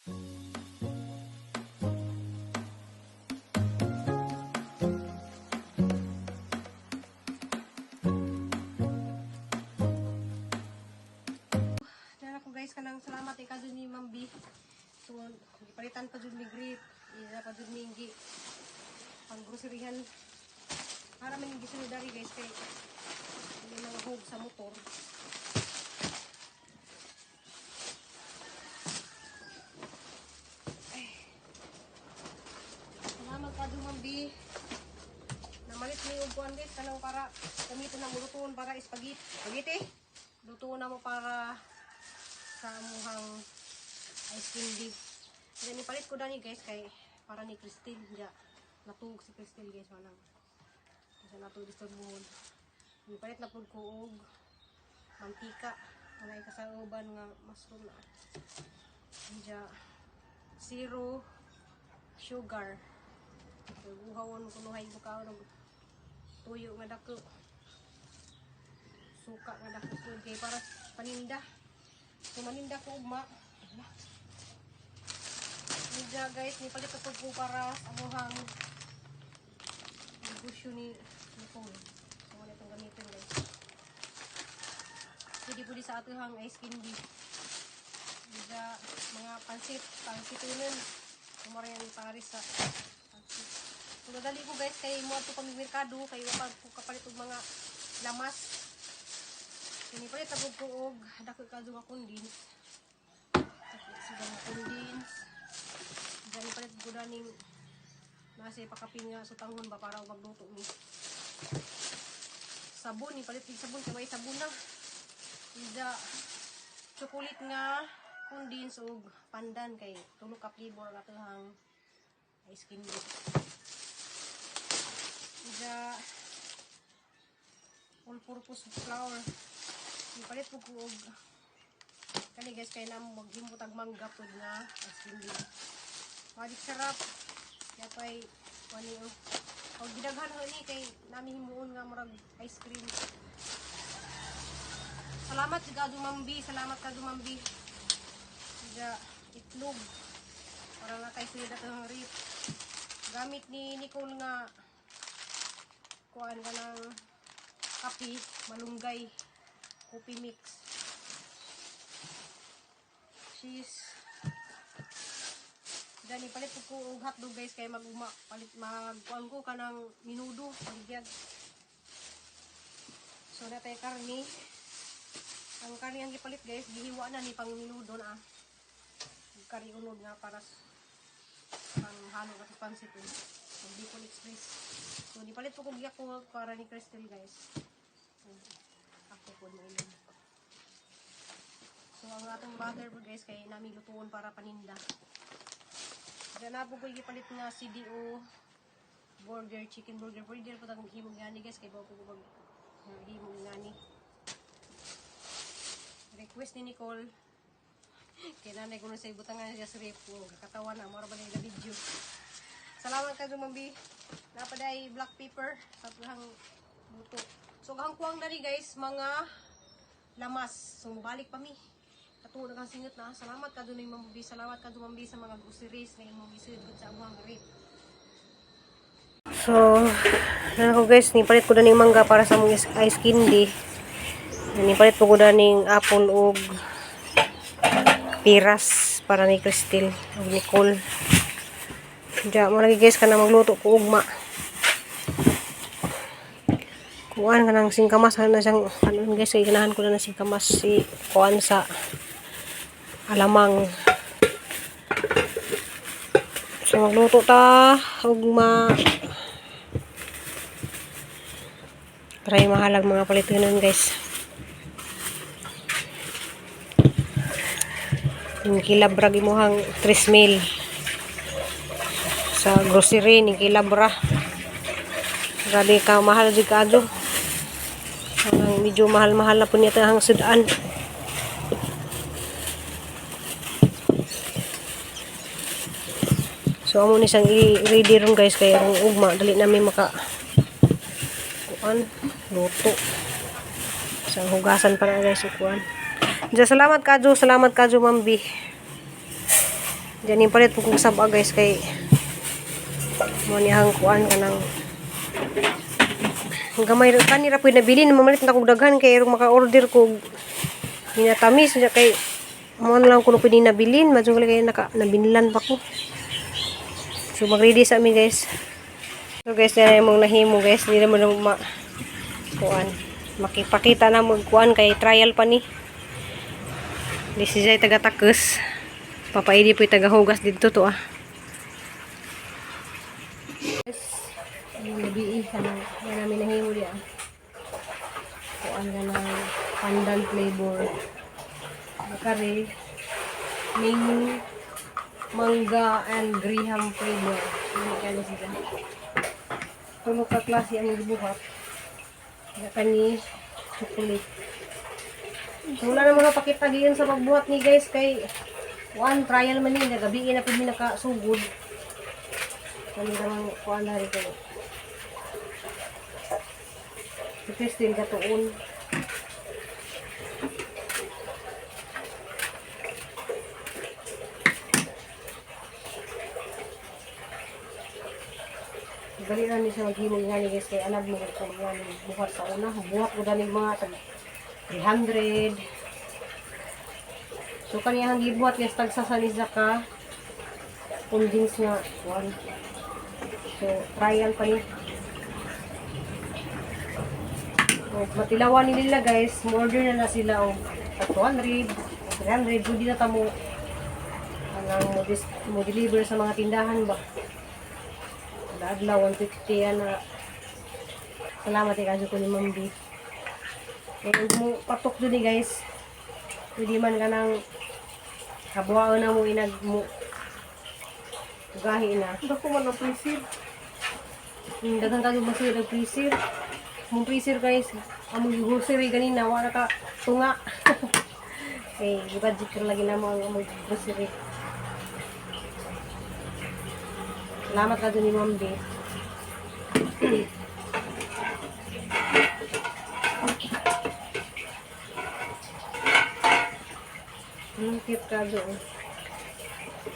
Guys, kanang salamat kay kadto ni Ma'am B. So, gipalitan pa jud mi grip, ina pa jud mingi pang groceryhan. Para man gisunod dari guys kay may mga hog sa motor. Ay. Salamat kadto Ma'am B. Namalit mi og kuan guys kanang para gamiton na muluton para spaghetti. Spaghetti. Lutuon na mo para sa muhang ice cream beef. Then ipalit ko dani guys kay para ni Christine ja natug si Christine guys manang. Kasi natug disturbuhon. Ipalit na pud ko og mantika walay kasauban nga mushroom na. Ja zero sugar. Buhawon ko nuhay bukaw og tuyo nga dako. Suka nga dako kay para paninda. So, maninda ko ugma. Nidya guys, nipalit ko po para sa amuhang negosyo ni Nicole. So, wala itong gamitin guys. Pwede po di sa atuhang ice candy. Nidya mga pansitunin. Kumara yung paris sa pansit. So, nadali ko guys, kay mo ito pang-merkado, kayo kapalit og mga lamas. Nipalit na po og dako kadto nga condensed. Sigang condensed. Diyan palit ko daning nasi pakapinga sutangon ba para magluto ni. Sabon, nipalit yung sabon kay may sabon na. Ida chocolate nga condensed og pandan kay tulo ka flavor nga tuhang ice cream. Ida all purpose flour. Ipalit po ko og kani guys kay namo maghimo tag mangga pud nga ice cream. Madi sarap. Yapay kani og gidaghan ni kay nami himuon nga murag ice cream. Salamat kadto Ma'am B, salamat kadto Ma'am B. Diya itlog para na kay sila datong rip. Gamit ni Nicole nga kuan kanang kape malunggay. Coffee mix. Cheese. Dani palit ko og hotdog guys kay magkuan ko kanang minudo paligyan. So natay karni. Ang karni ang gipalit guys gihiwa na ni pang minudo na. Kari unod nga para pang halo at pansit. Hindi ko express. So nipalit ko giyak ko para ni Crystal guys. So ang atong butter po guys kay nami lutuon para paninda. Diyan na po ko ipalit nga CDO burger, chicken burger. Burger po tang himog ngani guys kay bawo po ko himog ngani. Request ni Nicole. Kay nanay ko na sa ibutangan niya sa rep ko. Kakatawan na mara ba na video. Salamat kadto Ma'am B. Napaday black pepper sa tuhang buto. So ang kuwang dari guys, mga lamas. So balik pa mi. Katungod kang singot na. Salamat kadto ni Ma'am B. Salamat kadto Ma'am B sa mga groceries na imong isud sa among rep. So, ako guys, nipalit ko na ning mangga para sa mong ice candy. Nipalit ko na ning apple og piras para ni Crystal og Nicole. Diya mo lagi guys kana magluto ko ugma. Kuan kanang singkamas na siyang kanon guys kay ganahan ko na singkamas si kuan sa alamang. So magluto ta ugma. Try mahalag mga palitunon guys. Yung kilabra gimuhang 3 mil sa grocery ni kilabra. Grabe ka mahal jud kadto. Medyo mahal-mahal na po niya ang sudan. So amo ni sang i-ready ron guys kay ang ugma dali namin maka kuan luto. Sang hugasan para guys kuan. Salamat kadto Ma'am B. Diyan palit po kong saba guys kay mo niyang kuan ka ng gamay kanira po nabili mamalit na kong daghan kay maka-order ko minatamis niya kay mo lang ko pwede nabilin madyo kay nabinlan pa ko. So mag-ready sa amin guys. So guys, na mong nahimo guys, hindi naman kuan makipakita na mo kuan kay trial pa ni. This is ay taga-takos. Papaidi po yung taga-hugas dito to ah. Yes. Yung labi ka na. Yan namin nahimo diya. Kuan ka ng pandan flavor. Bakari. Ming mangga and graham flavor. Hindi ka na sila. Tulog ka klase ang ibuhat. Yakan ni chocolate. So, wala na mga pakita diyan sa pagbuhat ni guys kay one trial man ni gabi na pud mi nakasugod. Kani namang kuan na rin ko. Testing ka tuon. Dali na ni siya maghimo nga ni guys kay alam mo ko nga buhat sa una. Buhat ko dali mga 300. So kaniyang gibuhat guys tagsa sa nisa ka condense nga one. So trial pa ni. So matilawan nila guys, order na sila og 200, 300 jud na ta mo mo deliver sa mga tindahan ba. Adlaw 150 yan na. Salamat kayo ko ni Ma'am B. And mo patok dun guys. Pwede man ka nang kabuhaan na mo inag mo gahi na. Dako man ang freezer. Dagang kayo masir ang freezer. Mong freezer guys. Among grocery ganina wala ka tunga. Okay, budget ko lagi na mo ang among grocery. Salamat ka dun ni Ma'am B. Cute ka dun.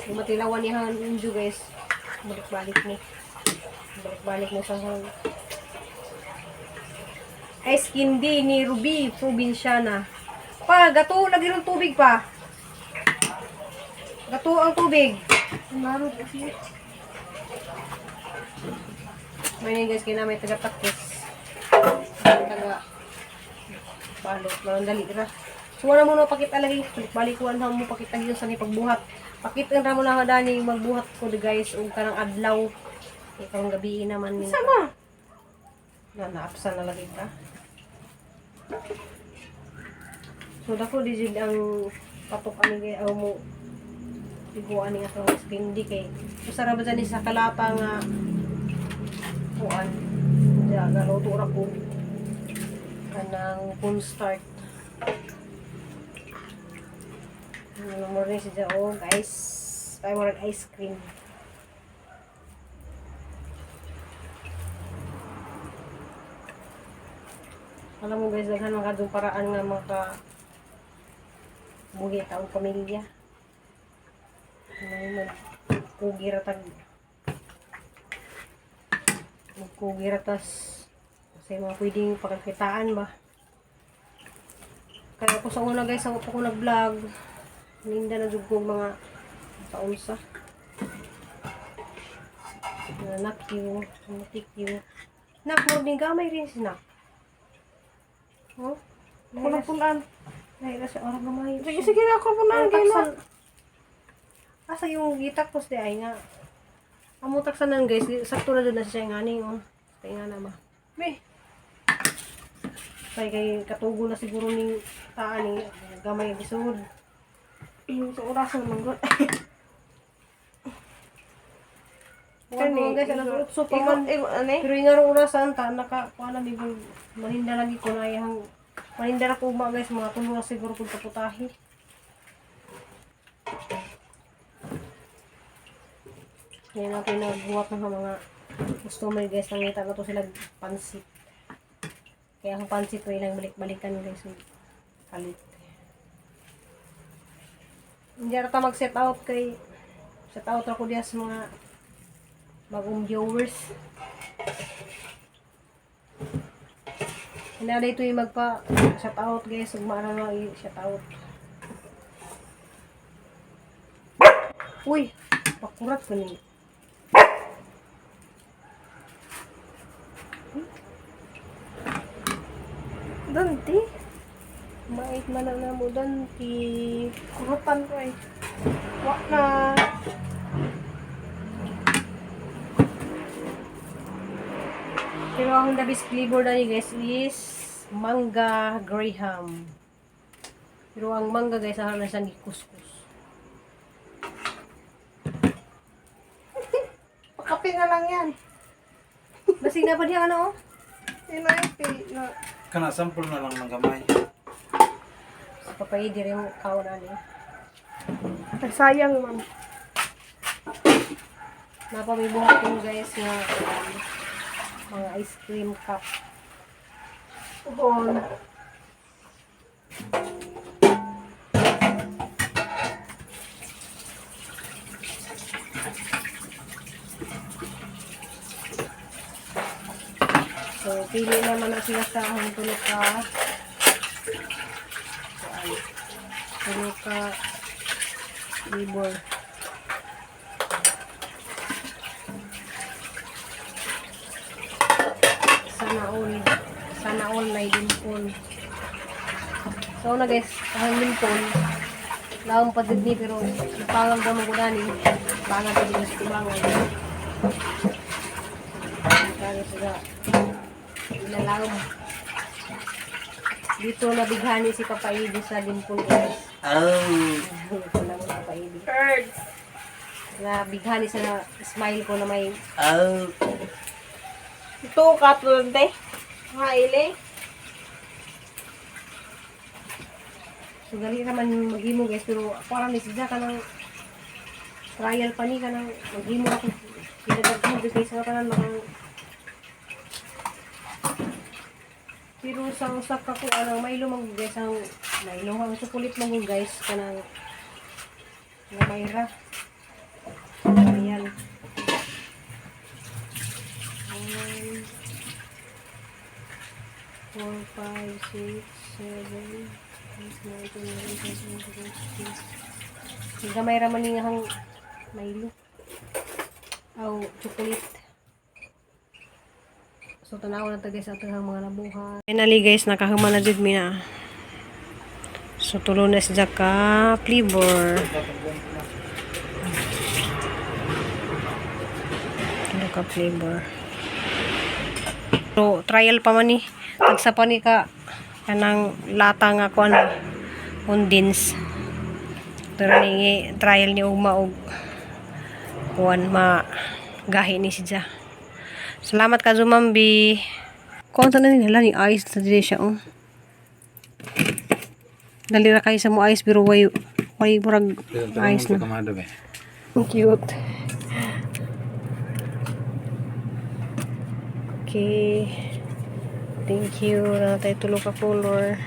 Kung matilawan niya ang injo guys, balik-balik mo. Balik-balik mo sa hang. Ice candy ni Ruby, probinsyana. Pa, gato, lagi ng tubig pa. Gato ang tubig. Narod kasi. Ngayon guys, kaya namin taga-takis. Taga-balot. Malandali ka. So, wala mo na pakita lagi. Balik ko mo pakita dito sa pagbuhat. Pakita na mo na dani magbuhat ko guys. O kanang adlaw. Ikang gabi naman. Sama. Naapsan na lagi ka. So, dako digid ang patok ani kay mo. Ibuan ni atong spindi kay. So, sarap dyan sa kalata nga kuan diya galuto ra ko kanang corn start mo rin siya guys tayo mo rin ice cream alam mo guys daghan mga kadong paraan nga maka buhi taong pamilya kugira tag magkugiratas kasi mga pwedeng pagkakitaan ba kaya ako sa una guys ako ko nag-vlog ninda na dug mga taunsa nakyo natikyo nak morning gamay rin sinak oh Pulang-pulan. nahira sa orang gamay Sige na ako punan gila. asa yung gitakos di ay nga amo taksanan guys, sakto na doon na siya ngani oh. Kaya nga naman. Be. Kay katugo na siguro ning taan ni gamay episode. Yung sa orasan man gud. Kani guys, alas 8 pa man. Ano? Pero yung araw orasan ta naka kuana bigong maninda lagi ko na yang maninda na ko ba guys, mga tulo na siguro kung taputahi. Kaya natin nagbuhat ng mga customer guys, nangita na to sila pansit. Kaya ang pansit ko ilang balik-balikan guys. Kalit. Hindi ata mag-set out kay Shout out ako diya sa mga bagong viewers. Hinala ito yung magpa shout out guys. Ugma na lang i-shout out. Uy! Pakurat ko ni. Danti. Mait man na mo danti. Kurutan ko eh. Wak na. Pero ang the best flavor na guys is mangga graham. Pero ang mangga guys, ang na siyang kuskus. Pakape na lang yan. Basig na pa diya ano oh? Sinaipi na. Kana sample na lang ng gamay. Sa papay di rin kaon ani. Ay, sayang man. Napamibuhat ko guys nga mga ice cream cup. Uhon. So, pili naman na sila sa akong tulog ka. Tulog ka flavor. Sana all na dimple. So na guys, ang dimple laong pa din ni pero pangang daw mo gani. Pangang din sa tibangan. Kaya sila ilalawom. Dito nabighani si Papa Idi sa dimple guys. Ito lang si Papa Idi. Birds. Nabighani sa smile ko na may Ito ka tulad eh. Haile. so gali naman maghimo guys pero parang ni siya ka ng trial pa ni ka ng maghimo ako pinagagmo guys nga tanan makang pero sa usap ka ko anong Milo mag guys ang Milo ang chocolate mag guys kanang nga mayra ayan 1 4 5 6 7 8 9 10 11 12 13 14 gamay ra man ni nga hang Milo aw chocolate. So tanaw na ta guys ato ang mga nabuhat. Finally guys nakahuman na jud mi na. So tulo na siya ka flavor. Tulo ka flavor. So trial pa man ni. Tagsa pa ni ka kanang lata nga kuan condens. Pero ni trial ni ugma og kuan ma gahi ni siya. Salamat ka Zumambi. Kung saan na nila ni ice sa dili siya oh. Dali ra kay sa mo ice pero way murag ice na. Ang cute. Okay. Thank you. Na tayo tulo ka color.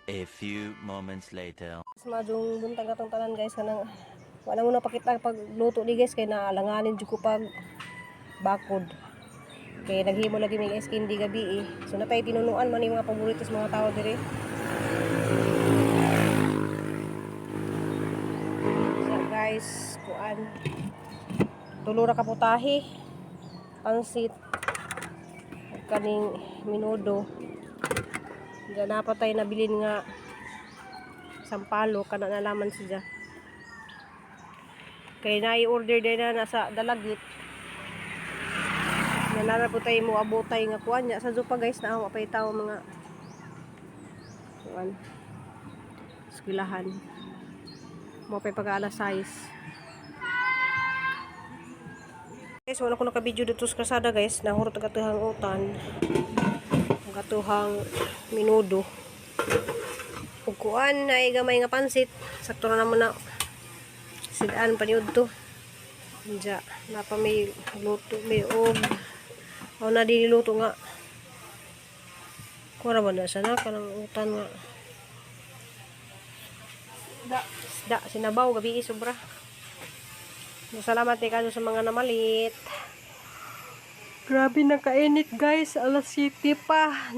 A few moments later. Madung buntag atong tanan guys kanang wala mo na pakita pag luto ni guys kay naalanganin jud ko pag bakod. Kaya naghimo lagi may ice candy gabi eh. So natay tinunuan man yung mga paborito sa mga tao dire. So guys, kuan. Tulo ra ka putahe. Pansit. Kaning minudo. Diyan napatay nabilin nga sampalo kana nalaman siya. Kaya na-i-order din na nasa dalagit. Nalara po tayo mo abotay nga kuan nya sa zupa guys na ako apay tao mga kuan eskwelahan. Mo pay pag-alas 6. Guys, wala ko naka-video dito sa kasada guys. Nahurot ang katuhang utan. Ang katuhang minudo. Ug kuan na gamay nga pansit. Sakto na naman na sidaan paniud to. Diya, napa may luto, may og. O na diniluto nga. Kura ba na siya na? Kanang utan nga. Isda, sinabaw, gabi sobra. Salamat kayo sa mga namalit. Grabe nakainit guys. Alas 7 pa.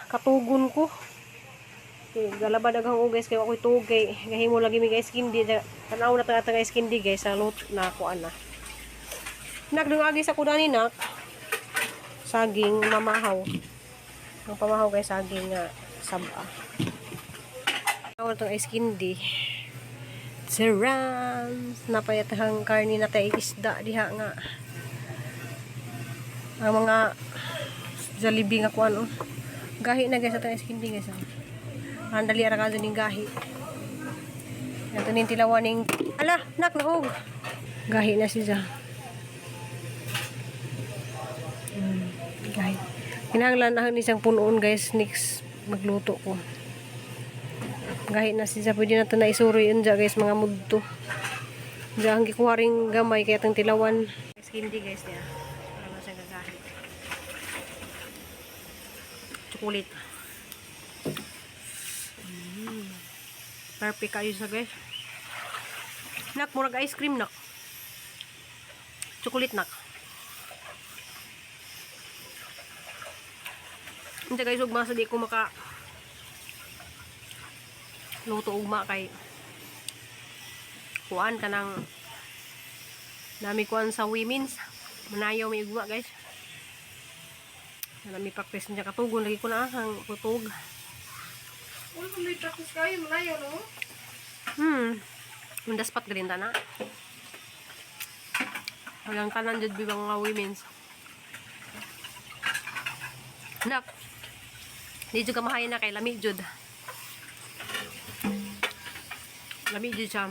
Katugon ko. Okay, galaba daghang guys kay ako'y tugay. Gahimo lagi mi guys kindi. Tanaw na tanga guys kindi guys sa lut na kuan na. Nagdungagi sa kuda ni nak. Saging mamahaw. Ang pamahaw guys saging nga saba. Tawag itong ice candy. Sarams! Napayatahang karni na tayo isda diha nga. Ang mga Jollibee nga kuan oh. Gahi na guys itong ice candy guys. Ang dali ara ka ning gahi. Ito ning tilawan ning ala nak nahog. Gahi na siya. Gahi. Kinahanglan ang isang punuon guys next magluto ko. Gahi na siya, pwede na ito na isuroy yun dyan guys, mga mudto. Diyan ang gikuha rin gamay, kaya itong tilawan. Guys, hindi guys niya. Para siya gagahi. Chocolate. Perfect kayo sa guys. Nak, murag ice cream nak. Chocolate nak. Hindi guys, ugma sa di ko maka luto ugma kay kuan kanang nami kuan sa women's manayaw may ugma guys nami practice niya katugon lagi ko na ang putog. Uy, kung may practice kayo, malayo, no? Undas pat galing na walang tanan jud bibang mga women's nak di juga mahayin na kay lami jud. Lami dyan siya.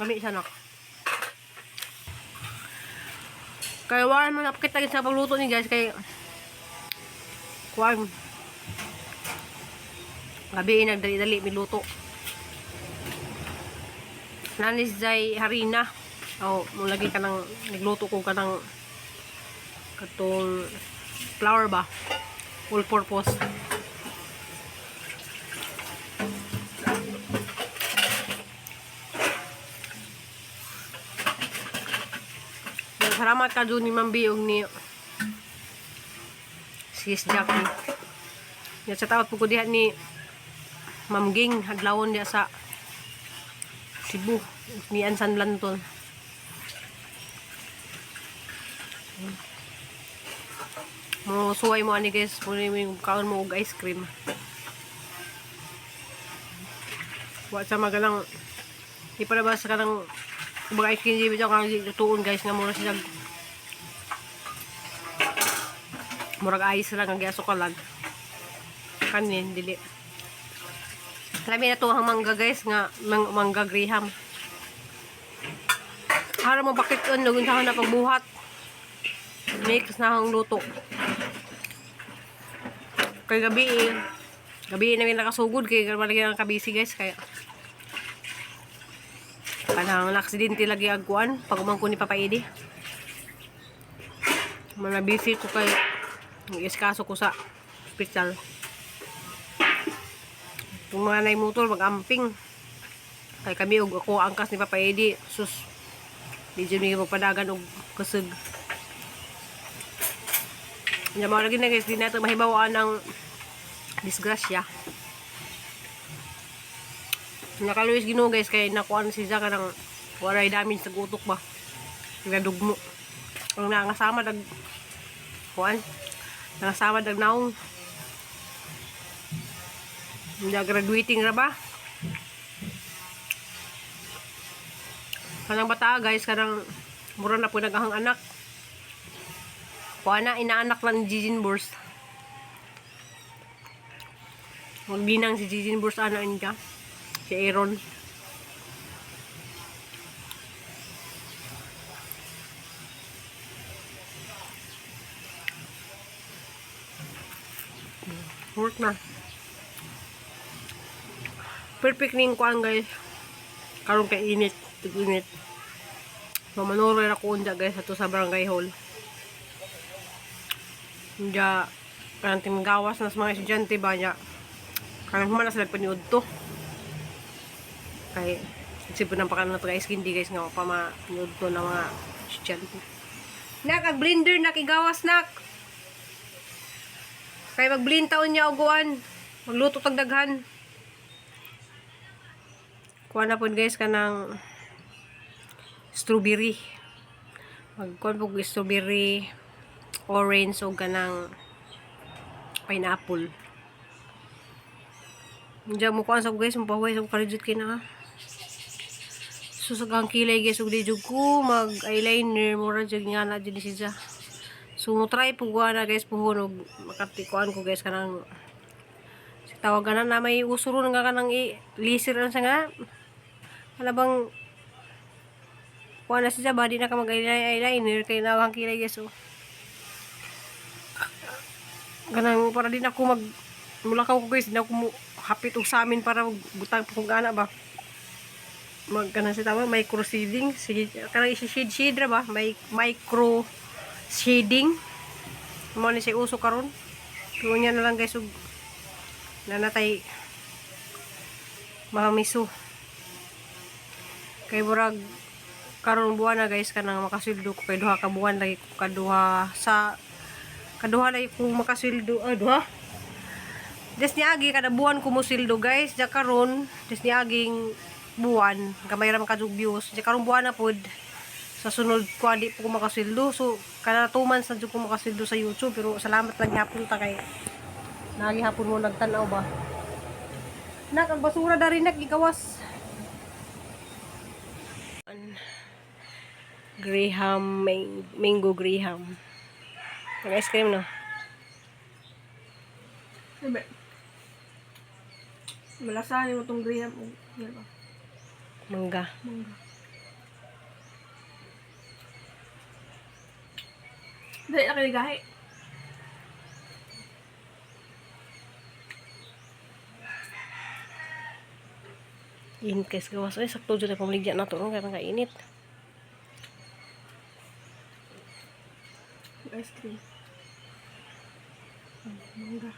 Lami siya nak. Kaya wala mo napakita sa pagluto ni guys. Kaya kuwan. Gabi nagdali-dali miluto. Nanis jay harina. O, mulagi ka ng nagluto ko ka ng katong flour ba? All purpose. Salamat ka doon ni Ma'am Biong ni Sis Jackie. Yan sa tawad po ko diha ni Ma'am Ging. Hadlawon diha sa Cebu. Ni Ansan Lanton. Mo suway mo ani guys, mo yung kaon mo og ice cream. Wa sa magalang ipalabas ka ng mga ice cream dito kang tuon guys nga mura sila. Murag ice lang ang giaso kalag. Kanin dili. Lami na to ang mangga guys nga mangga graham. Para mo bakit lugon sa na pagbuhat. Mix na ang luto. Kay gabi namin nakasugod kay malagi ang kabisi guys kaya kanang aksidente lagi agkuan pag umangko ni Papa Edi. Manabisi ko kay iskaso ko sa hospital. Yung mga nay motor mag-amping kay kami og ako angkas ni Papa Edi sus di dyan may magpadagan og kasug. Hindi mo lagi na guys, di natin mahibawaan ng disgrasya. Nakaluwis Ginoo guys, kaya nakuha si Zaka ng waray damage sa utok ba. Nagdugmo. Ang nangasama dag kuan. Nangasama dag naong. Hindi graduating ra ba? Kanang bata guys, kanang mura na po nagahang anak. Kuha na, inaanak lang ni Jijin Burst. Magbinang si Jijin Burst, ano niya? Si Aaron. Work na. Perfect ning kuhan guys. Karong kay init. Tig-init. Mamanuro na ko unja guys ato sa barangay hall. Diya kanang gawas nas mga estudyante ba niya Karang humana sila paniud to. Kay sipon ng pakanon na to guys, hindi guys nga pa mapaniud to na mga estudyante. Nak, ag blender nak igawas nak. Kay mag-blend taon niya uguan. Magluto tag daghan. Kuha na po guys kanang strawberry. Magkuha po strawberry, orange o kanang pineapple. Diyan mo kuha sa guys, mapahuay sa karejut kina ha. Susagang kilay guys, ug di jud ko mag eyeliner mura jud nga na jud siya. So mo try po kuha na guys puhunog makatikuan ko guys kanang tawagan na may usuro nga kanang laser lang sa nga. Wala bang kuha na siya ba di na ka mag eyeliner kay nawang kilay guys oh. Ganang para din ako mag mulakaw ko guys, di na ako hapit og sa amin para butang po kung gana ba. Mag kanang si tawag micro shading, kanang i-shade ra ba, may micro shading. Mo ni si uso karon. Kunya na lang guys ug nanatay mahamiso. Kay burag karon buwan na guys kanang makasweldo ko kay duha ka buwan lagi ko kaduha lagi ko makasweldo duha. Des niagi kada buwan ko mo sweldo guys. Ja karon des niaging buwan gamay ra man ka views. Ja karon buwan na pod sa sunod ko di po ko makasweldo. So kada 2 months na jud ko makasweldo sa YouTube pero salamat lang gyapon ta kay nagi hapon mo nagtan-aw ba. Nak ang basura dari nak gigawas. Graham, mango Graham. Ang ice cream no. Sabi. Malasahan mo itong Graham. Mangga. Mangga. Dahil na kaligahi. In case gawas ay sakto jud ang pamaligya nato no kay kainit. Ice cream. Mangga.